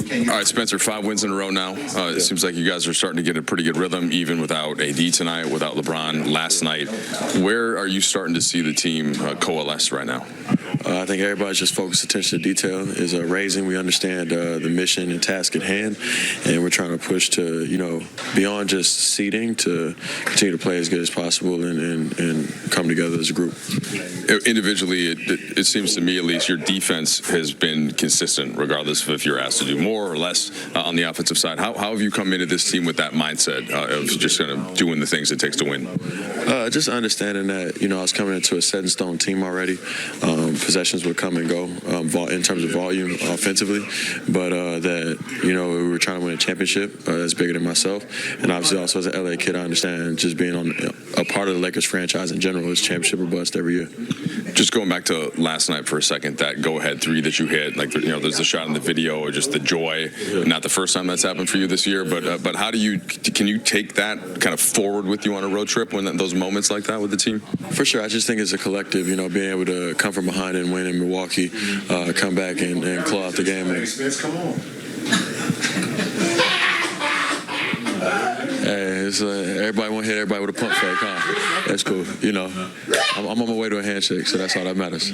All right, Spencer, 5 wins in a row now. It seems like you guys are starting to get a pretty good rhythm, even without AD tonight, without LeBron last night. Where are you starting to see the team coalesce right now? I think everybody's just focused attention to detail is raising. We understand the mission and task at hand, and we're trying to push to, beyond just seeding to continue to play as good as possible and come together as a group. Individually, it seems to me, at least, your defense has been consistent, regardless of if you're asked to do more or less on the offensive side. How have you come into this team with that mindset of just kind of doing the things it takes to win? Just understanding that, I was coming into a set-in-stone team already. Possessions would come and go in terms of volume offensively, but that, we were trying to win a championship that's bigger than myself. And obviously also as an LA kid, I understand just being on a part of the Lakers franchise in general is championship or bust every year. Just going back to last night for a second, that go-ahead 3 that you hit, there's the shot in the video or just the joy. Not the first time that's happened for you this year, but how can you take that kind of forward with you on a road trip when those moments like that with the team? For sure. I just think it's a collective, being able to come from behind and win in Milwaukee, come back and claw out the game. Come on. Hey, everybody want to hit everybody with a pump fake, huh? That's cool. I'm on my way to a handshake, so that's all that matters.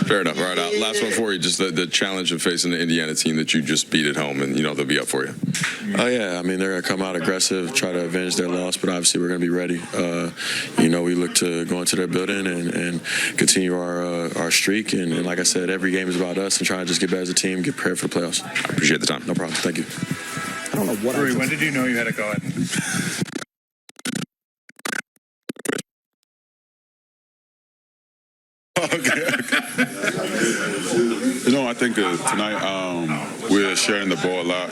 Fair enough. All right, last one for you. Just the challenge of facing the Indiana team that you just beat at home, and they'll be up for you. Oh yeah, they're gonna come out aggressive, try to avenge their loss, but obviously we're gonna be ready. We look to go into their building and continue our streak, and like I said, every game is about us and trying to just get better as a team, get prepared for the playoffs. I appreciate the time. No problem. Thank you. I don't know what. Rui, when did you know you had to go ahead? I think tonight we're sharing the ball a lot.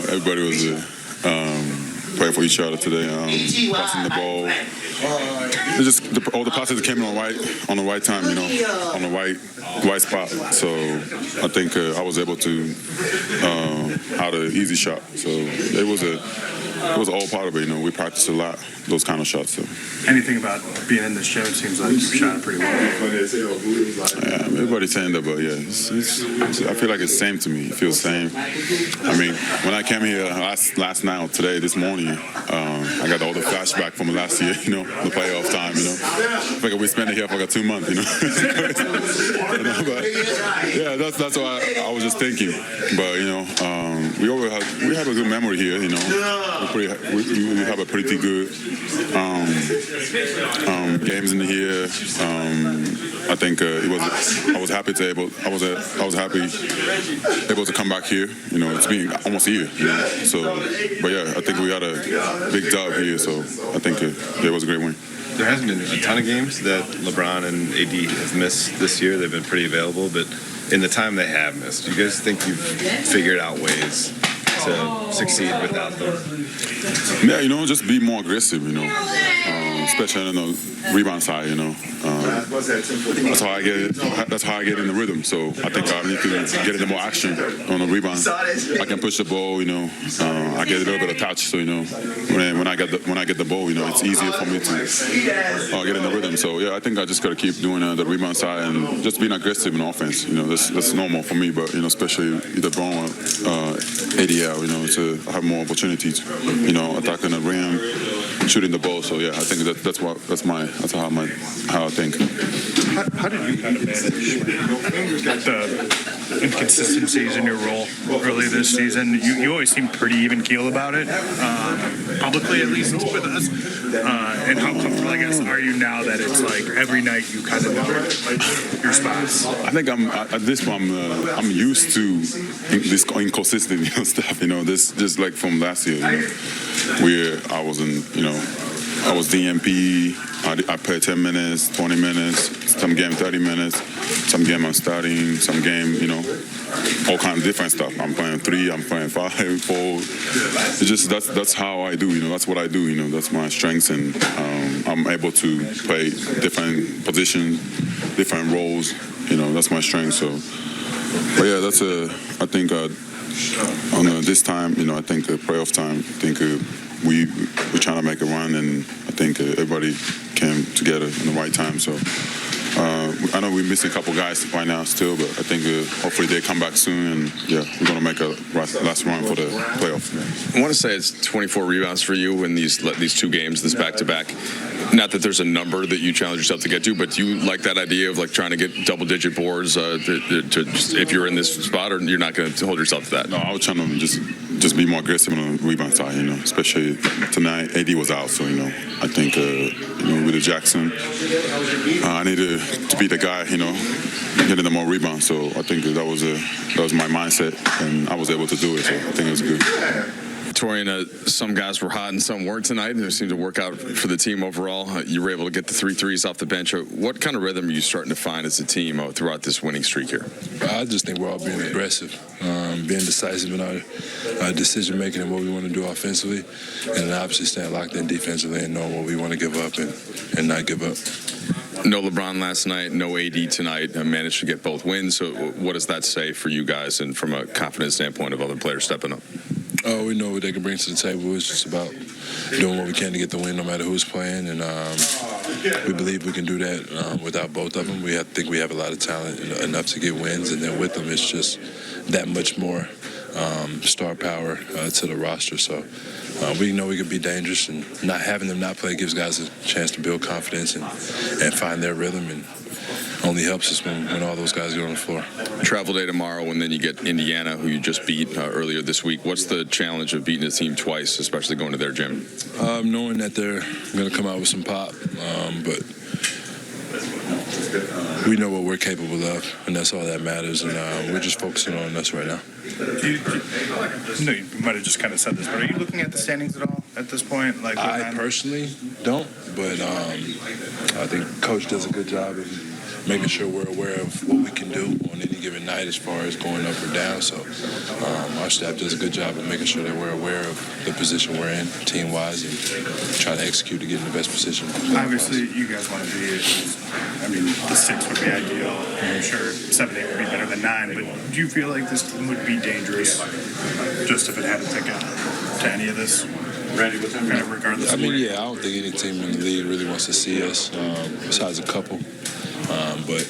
Everybody was praying for each other today. Passing the ball. All the passes came on the right time, on the right spot. So I think I was able to have an easy shot. So it was all part of it. We practiced a lot, those kind of shots. So. Anything about being in this show? It seems like you shot it pretty well. Yeah, everybody's saying that, but yeah, I feel like it's the same to me. It feels the same. When I came here last night or today, this morning, I got all the flashback from last year, the playoff time, I figured we spent it here for like 2 months, But yeah, that's what I was just thinking. But, we have a good memory here, We have a pretty good games in here. I think I was happy able to come back here. It's been almost a year. So, but yeah, I think we got a big dub here. So I think it was a great win. There hasn't been a ton of games that LeBron and AD have missed this year. They've been pretty available, but in the time they have missed, do you guys think you've figured out ways to succeed without them? Yeah, just be more aggressive, especially on the rebound side, That's how I get in the rhythm. So I think I need to get into more action on the rebound. I can push the ball, I get a little bit of touch. So when I get the ball, it's easier for me to get in the rhythm. So yeah, I think I just got to keep doing the rebound side and just being aggressive in offense. That's normal for me, but especially either Bron or ADL, to have more opportunities, attacking the rim, shooting the ball. So yeah, I think that's how I think. How did you kind of manage the inconsistencies in your role early this season? You always seem pretty even keel about it, publicly at least with us. And how comfortable, I guess, are you now that it's like every night you kind of know your spots? I think at this point I'm used to this inconsistent stuff. This just like from last year, where I was DMP. I play 10 minutes, 20 minutes, some game 30 minutes, some game I'm starting, some game, all kind of different stuff. I'm playing 3, I'm playing 5, 4. It's just that's how I do, that's what I do, that's my strengths, and I'm able to play different positions, different roles, that's my strength. So, but yeah, I think on this time, I think playoff time, I think we're trying to make a run, and I think everybody came together in the right time. So I know we're missing a couple guys right now still, but I think hopefully they come back soon, and yeah, we're gonna make a last run for the playoffs. I want to say it's 24 rebounds for you in these 2 games, this back-to-back. Not that there's a number that you challenge yourself to get to, but do you like that idea of like trying to get double-digit boards to just, if you're in this spot, or you're not going to hold yourself to that? No, I was trying to just be more aggressive on the rebound side, especially tonight. AD was out, so I think with the Jackson, I needed to be the guy, getting the more rebounds. So I think that was my mindset, and I was able to do it. So I think it was good. Taurean, some guys were hot and some weren't tonight. It seemed to work out for the team overall. You were able to get the 3 threes off the bench. What kind of rhythm are you starting to find as a team throughout this winning streak here? I just think we're all being aggressive, being decisive in our decision making and what we want to do offensively, and then obviously staying locked in defensively and knowing what we want to give up and not give up. No LeBron last night, no AD tonight. Managed to get both wins. So what does that say for you guys, and from a confidence standpoint of other players stepping up? Oh, we know what they can bring to the table. It's just about doing what we can to get the win, no matter who's playing, and we believe we can do that without both of them. We think we have a lot of talent enough to get wins, and then with them, it's just that much more star power to the roster. So we know we can be dangerous, and not having them not play gives guys a chance to build confidence and find their rhythm, and only helps us when all those guys get on the floor. Travel day tomorrow, and then you get Indiana, who you just beat earlier this week. What's the challenge of beating a team twice, especially going to their gym? Knowing that they're going to come out with some pop, but we know what we're capable of, and that's all that matters, and we're just focusing on us right now. No, you might have just kind of said this, but are you looking at the standings at all at this point? Like, I personally don't, but I think Coach does a good job of making sure we're aware of what we can do on any given night as far as going up or down. So our staff does a good job of making sure that we're aware of the position we're in team-wise and try to execute to get in the best position. Obviously, you guys want to be, the 6 would be ideal. I'm sure 7, 8 would be better than 9, but do you feel like this team would be dangerous just if it had to take to any of this? Kind of regardless. I don't think any team in the league really wants to see us, besides a couple. But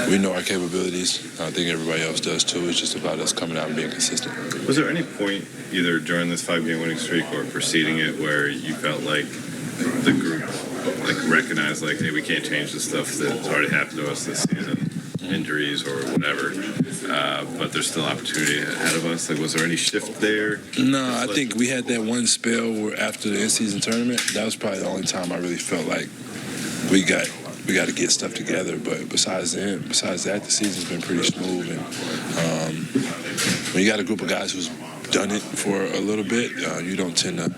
we know our capabilities. I think everybody else does too. It's just about us coming out and being consistent. Was there any point, either during this 5-game winning streak or preceding it, where you felt like the group recognized hey, we can't change the stuff that's already happened to us this season, injuries or whatever, but there's still opportunity ahead of us? Was there any shift there? No, I think we had that one spell where after the in-season tournament, that was probably the only time I really felt like we got to get stuff together. But besides that, the season's been pretty smooth. And when you got a group of guys who's done it for a little bit, you don't tend to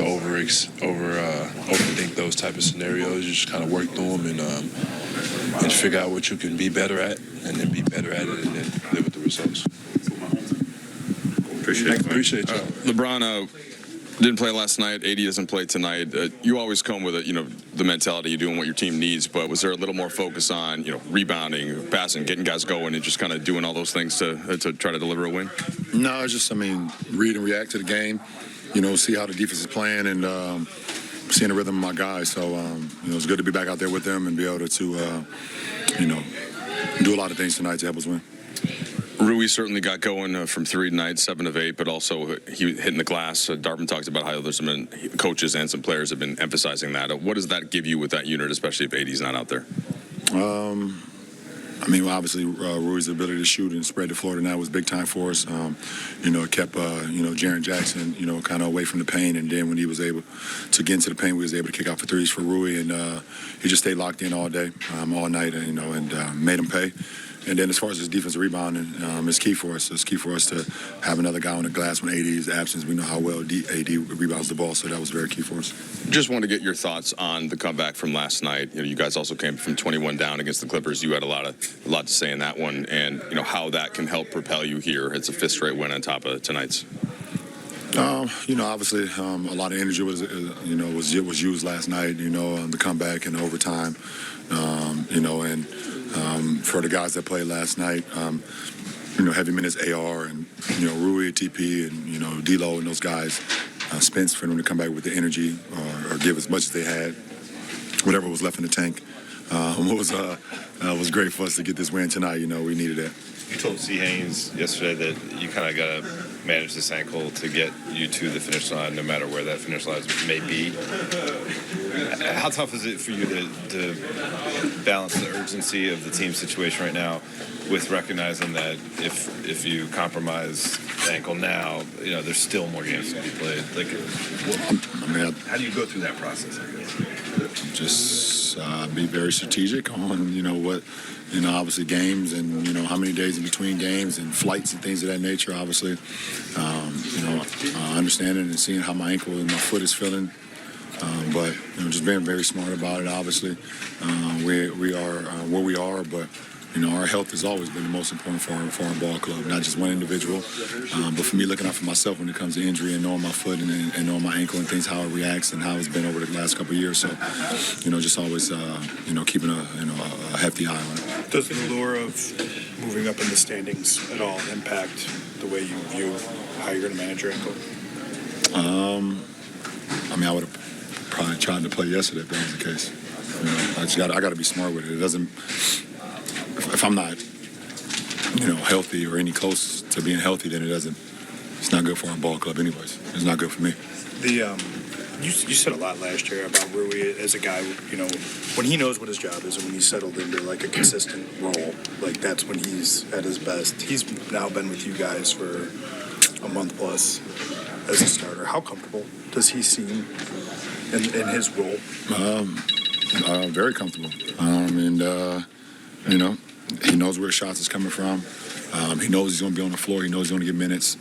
overthink those type of scenarios. You just kind of work through them and figure out what you can be better at, and then be better at it, and then live with the results. Appreciate you. LeBron didn't play last night. AD doesn't play tonight. You always come with the mentality of doing what your team needs, but was there a little more focus on rebounding, passing, getting guys going, and just kind of doing all those things to try to deliver a win? No, it's just read and react to the game. See how the defense is playing, and seeing the rhythm of my guys. So it's good to be back out there with them and be able to do a lot of things tonight to help us win. Rui certainly got going from 3 tonight, 7 of 8, but also he hitting the glass. Darvin talked about how there's been coaches and some players have been emphasizing that. What does that give you with that unit, especially if AD's not out there? Obviously, Rui's ability to shoot and spread the floor tonight was big time for us. It kept, Jaren Jackson, kind of away from the paint. And then when he was able to get into the paint, we was able to kick out for threes for Rui. And he just stayed locked in all day, all night, and made him pay. And then as far as his defensive rebounding, it's key for us. It's key for us to have another guy on the glass when AD is absent. We know how well AD rebounds the ball, so that was very key for us. Just want to get your thoughts on the comeback from last night. You guys also came from 21 down against the Clippers. You had a lot to say in that one, and how that can help propel you here. It's a 5th straight win on top of tonight's. Obviously, a lot of energy was used last night. The comeback and overtime. For the guys that played last night, heavy minutes AR and Rui, TP, and D'Lo and those guys. Spence, for them to come back with the energy or give as much as they had, whatever was left in the tank. was great for us to get this win tonight. You know, we needed it. You told C. Haynes yesterday that you kind of got to manage this ankle to get you to the finish line, no matter where that finish line may be. How tough is it for you to balance the urgency of the team situation right now with recognizing that if you compromise the ankle now, you know, there's still more games to be played? Like, how do you go through that process, I guess? Just be very strategic on, you know, what, you know, obviously games and, you know, how many days in between games and flights and things of that nature, obviously. You know, understanding and seeing how my ankle and my foot is feeling. But, you know, just being very smart about it, obviously. We are where we are, but, you know, our health has always been the most important for our ball club, not just one individual. But for me, looking out for myself when it comes to injury and knowing my foot and knowing my ankle and things, how it reacts and how it's been over the last couple of years. So, you know, just always, you know, keeping a hefty eye on it. Does the allure of moving up in the standings at all impact the way you view how you're going to manage your ankle? I mean, I would have probably tried to play yesterday if that was the case. You know, I got to be smart with it. It doesn't. If I'm not, you know, healthy or any close to being healthy, then it's not good for our ball club anyways. It's not good for me. You said a lot last year about Rui as a guy, you know, when he knows what his job is and when he's settled into like a consistent role, like that's when he's at his best. He's now been with you guys for a month plus as a starter. How comfortable does he seem in his role? Very comfortable. You know, he knows where the shots is coming from. He knows he's going to be on the floor. He knows he's going to get minutes.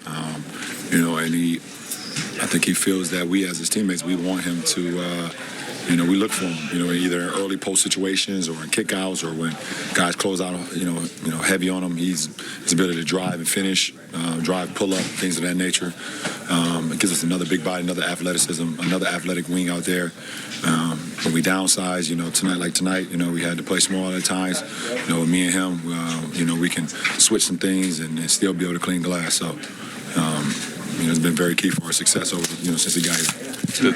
You know, and I think he feels that we as his teammates, we want him to, you know, we look for him, you know, either in early post situations or in kickouts or when guys close out, you know, heavy on him. His ability to drive and finish, drive, pull up, things of that nature. It gives us another big body, another athleticism, another athletic wing out there. When we downsize, you know, tonight, you know, we had to play small at times. You know, with me and him, you know, we can switch some things and still be able to clean glass. So, you know, it's been very key for our success over, you know, since he got here.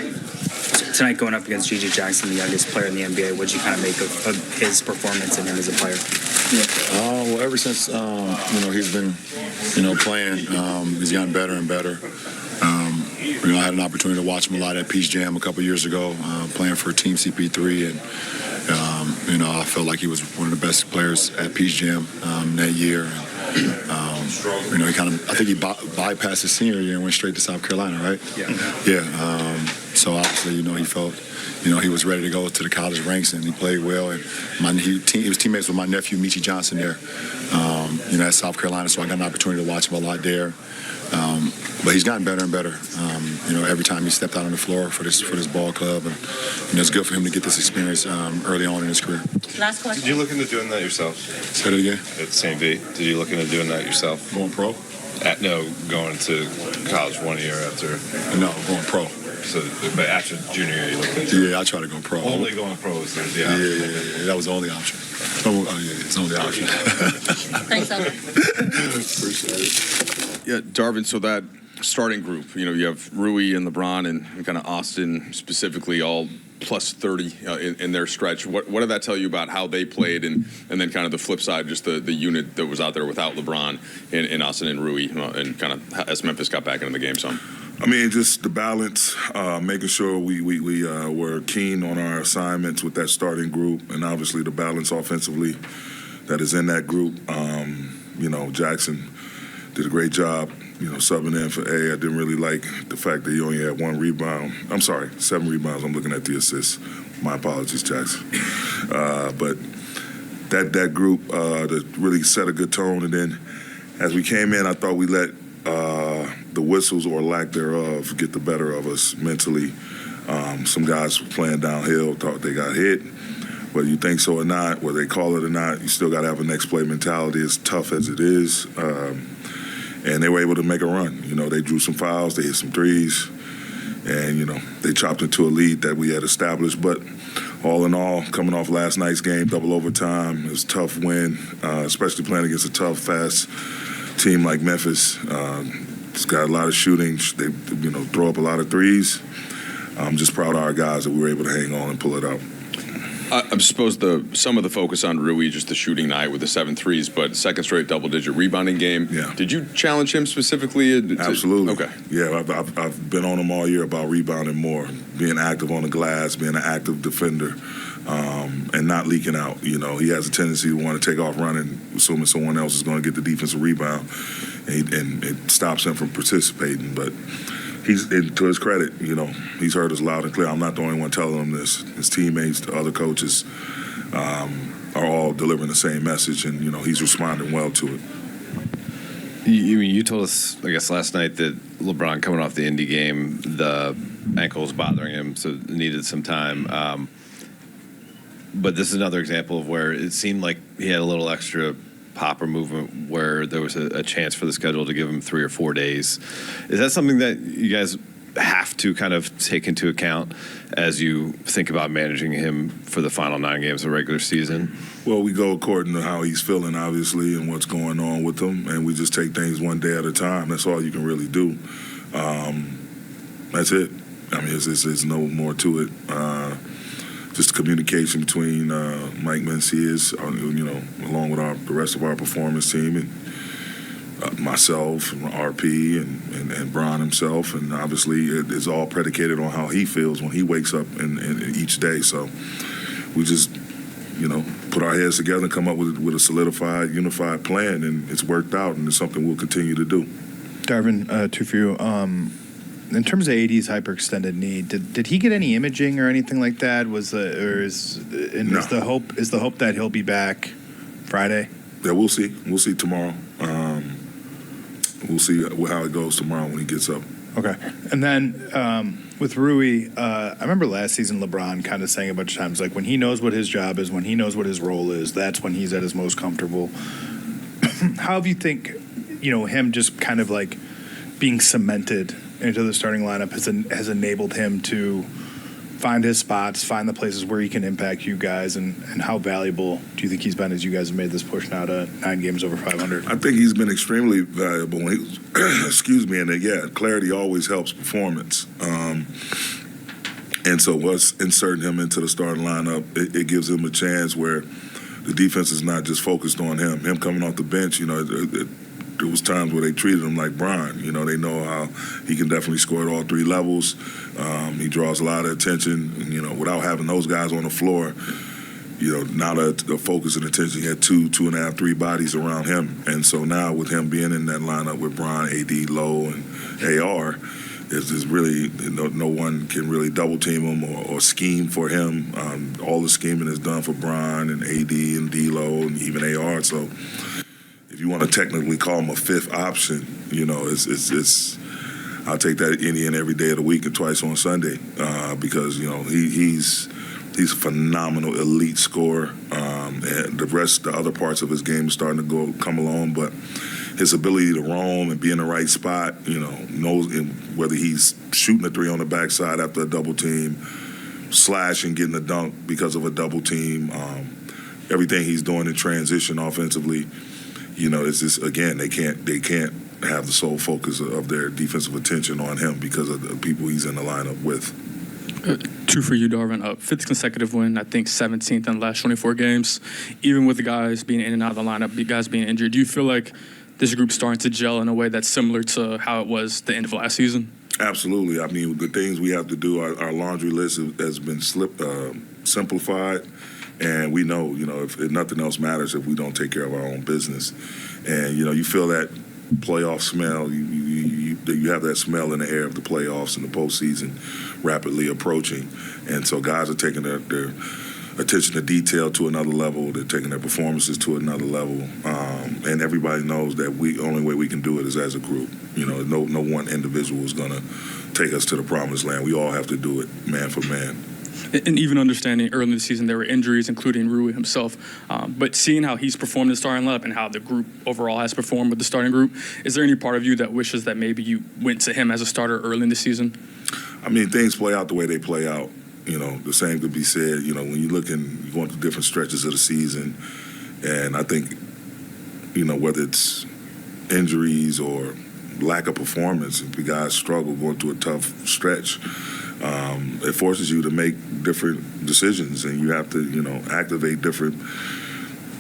Tonight, going up against G.J. Jackson, the youngest player in the NBA, what did you kind of make of his performance and him as a player? Well, ever since, you know, he's been, you know, playing, he's gotten better and better. You know, I had an opportunity to watch him a lot at Peach Jam a couple years ago, playing for Team CP3, and you know, I felt like he was one of the best players at Peach Jam that year. And, you know, I think he bypassed his senior year and went straight to South Carolina, right? Yeah. So obviously, you know, he felt, you know, he was ready to go to the college ranks, and he played well. And he was teammates with my nephew Michi Johnson there, you know, at South Carolina. So I got an opportunity to watch him a lot there. But he's gotten better and better. You know, every time he stepped out on the floor for this ball club, and you know, it's good for him to get this experience early on in his career. Last question. Did you look into doing that yourself? Say that again. At St. V. Did you look into doing that yourself? Going pro? No, going to college 1 year after. No, going pro. So, but after junior year, you looked into it? Yeah, I try to go pro. Only going pro is the option. Yeah. That was the only option. Oh, yeah, it's the only option. Thanks, Evan. Appreciate it. Yeah, Darvin, so that starting group, you know, you have Rui and LeBron and kind of Austin specifically all plus 30 in their stretch. What did that tell you about how they played, and then kind of the flip side, just the unit that was out there without LeBron and Austin and Rui, and kind of as Memphis got back into the game some? I mean, just the balance, making sure we were keen on our assignments with that starting group, and obviously the balance offensively that is in that group. You know, Jackson did a great job, you know, subbing in for A. I didn't really like the fact that he only had 1 rebound. I'm sorry, 7 rebounds. I'm looking at the assists. My apologies, Jackson. But that group that really set a good tone. And then as we came in, I thought we let the whistles or lack thereof get the better of us mentally. Some guys were playing downhill, thought they got hit. Whether you think so or not, whether they call it or not, you still got to have a next play mentality, as tough as it is. And they were able to make a run. You know, they drew some fouls, they hit some threes, and, you know, they chopped into a lead that we had established. But all in all, coming off last night's game, double overtime, it was a tough win, especially playing against a tough, fast team like Memphis. It's got a lot of shooting. They, you know, throw up a lot of threes. I'm just proud of our guys that we were able to hang on and pull it out. I suppose some of the focus on Rui, just the shooting night with the 7 threes, but second straight double-digit rebounding game. Yeah. Did you challenge him specifically? Absolutely. Okay. Yeah, I've been on him all year about rebounding more, being active on the glass, being an active defender, and not leaking out. You know, he has a tendency to want to take off running, assuming someone else is going to get the defensive rebound, and it stops him from participating. But to his credit, you know, he's heard us loud and clear. I'm not the only one telling him this. His teammates, the other coaches, are all delivering the same message, and, you know, he's responding well to it. You told us, I guess, last night that LeBron coming off the Indy game, the ankle was bothering him, so needed some time. But this is another example of where it seemed like he had a little extra pop or movement where there was a chance for the schedule to give him 3 or 4 days. Is that something that you guys have to kind of take into account as you think about managing him for the final 9 games of the regular season? Well, we go according to how he's feeling, obviously, and what's going on with him, and we just take things one day at a time. That's all you can really do. That's it. I mean, there's no more to it. Just communication between Mike Mencius, you know, along with the rest of our performance team, and myself, and RP, and Bron himself, and obviously it's all predicated on how he feels when he wakes up in each day. So we just, you know, put our heads together and come up with a solidified, unified plan, and it's worked out, and it's something we'll continue to do. Darvin, 2 for you. In terms of AD's hyperextended knee, did he get any imaging or anything like that? Is the hope that he'll be back Friday? Yeah, we'll see. We'll see tomorrow. We'll see how it goes tomorrow when he gets up. Okay. And then with Rui, I remember last season LeBron kind of saying a bunch of times, like, when he knows what his job is, when he knows what his role is, that's when he's at his most comfortable. How do you think, you know, him just kind of like being cemented into the starting lineup has enabled him to find his spots, find the places where he can impact you guys, and how valuable do you think he's been as you guys have made this push now to 9 games over 500? I think he's been extremely valuable. Excuse me, and yeah, clarity always helps performance. And so us inserting him into the starting lineup, it gives him a chance where the defense is not just focused on him. Him coming off the bench, you know, there was times where they treated him like Bron. You know, they know how he can definitely score at all 3 levels. He draws a lot of attention. And, you know, without having those guys on the floor, you know, now the focus and attention, he had 2.5, 3 bodies around him. And so now with him being in that lineup with Bron, AD, Lowe, and AR, is really no one can really double team him or scheme for him. All the scheming is done for Bron and AD and D-Lo and even AR. So if you want to technically call him a 5th option, you know, it's I'll take that any and every day of the week and twice on Sunday because, you know, he's a phenomenal elite scorer. And the other parts of his game are starting to come along, but his ability to roam and be in the right spot, you know, knows whether he's shooting a 3 on the backside after a double team, slashing, getting a dunk because of a double team, everything he's doing in transition offensively. You know, it's just, again, they can't have the sole focus of their defensive attention on him because of the people he's in the lineup with. 2 for you, Darvin. 5th consecutive win, I think 17th in the last 24 games. Even with the guys being in and out of the lineup, the guys being injured, do you feel like this group's starting to gel in a way that's similar to how it was the end of last season? Absolutely. I mean, the things we have to do, our laundry list has been simplified. And we know, you know, if nothing else matters if we don't take care of our own business. And, you know, you feel that playoff smell. You have that smell in the air of the playoffs and the postseason rapidly approaching. And so guys are taking their attention to detail to another level. They're taking their performances to another level. And everybody knows that only way we can do it is as a group. You know, no one individual is going to take us to the promised land. We all have to do it man for man. And even understanding early in the season there were injuries, including Rui himself. But seeing how he's performed in the starting lineup and how the group overall has performed with the starting group, is there any part of you that wishes that maybe you went to him as a starter early in the season? I mean, things play out the way they play out. You know, the same could be said, you know, when you're going through different stretches of the season. And I think, you know, whether it's injuries or lack of performance, if the guys struggle going through a tough stretch, it forces you to make different decisions, and you have to, activate different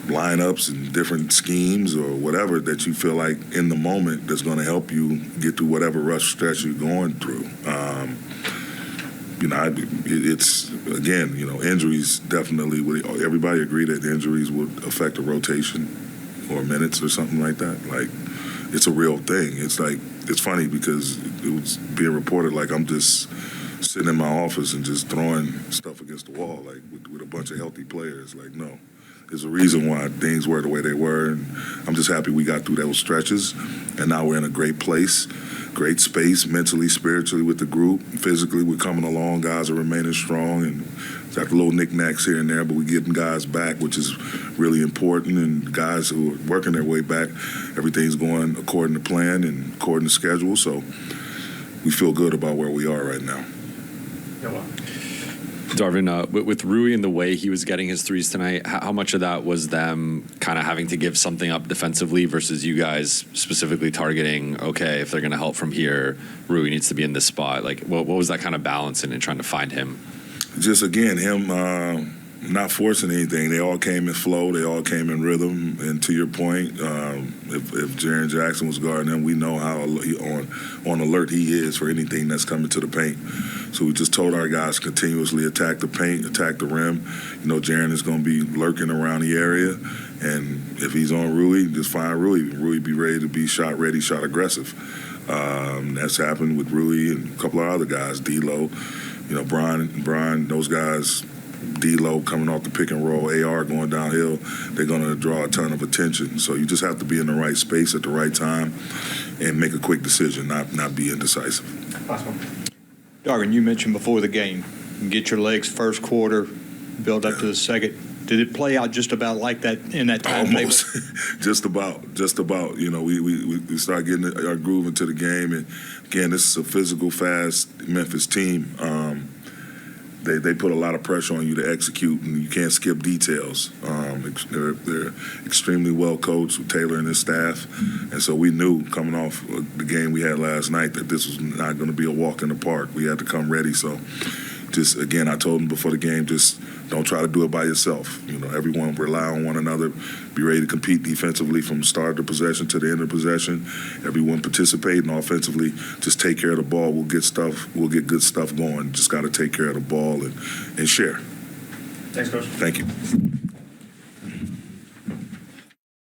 lineups and different schemes or whatever that you feel like in the moment that's going to help you get through whatever rough stretch you're going through. It's again, injuries definitely would. Everybody agreed that injuries would affect a rotation or minutes or something like that. Like, it's a real thing. It's like, it's funny because it was being reported like I'm just sitting in my office and just throwing stuff against the wall, like with a bunch of healthy players. Like, no, there's a reason why things were the way they were, and I'm just happy we got through those stretches, and now we're in a great place, great space, mentally, spiritually with the group. Physically, we're coming along. Guys are remaining strong, and got the little knickknacks here and there, but we're getting guys back, which is really important, and guys who are working their way back, everything's going according to plan and according to schedule, so we feel good about where we are right now. Darvin, with Rui and the way he was getting his threes tonight, how much of that was them kind of having to give something up defensively versus you guys specifically targeting, okay, if they're going to help from here, Rui needs to be in this spot? Like, what was that kind of balance in trying to find him? Just, again, him not forcing anything. They all came in flow. They all came in rhythm. And to your point, if Jaren Jackson was guarding him, we know how on alert he is for anything that's coming to the paint. So we just told our guys continuously attack the paint, attack the rim. Jaren is going to be lurking around the area. And if he's on Rui, just find Rui. Rui be ready to be shot ready, shot aggressive. That's happened with Rui and a couple of other guys, D-Lo. Bron, those guys, D-Lo coming off the pick and roll, AR going downhill, they're going to draw a ton of attention. So you just have to be in the right space at the right time and make a quick decision, not be indecisive. Darvin, you mentioned before the game, get your legs first quarter, build up to the second. Did it play out just about like that in that time? Almost, just about. We start getting our groove into the game, and again, this is a physical, fast Memphis team. They put a lot of pressure on you to execute, and you can't skip details. They're extremely well coached with Taylor and his staff, and so we knew coming off the game we had last night that this was not going to be a walk in the park. We had to come ready. So, just again, I told them before the game, just don't try to do it by yourself. Everyone rely on one another. Be ready to compete defensively from start of possession to the end of possession. Everyone participating offensively. Just take care of the ball. We'll get good stuff going. Just got to take care of the ball and share. Thanks, Coach. Thank you.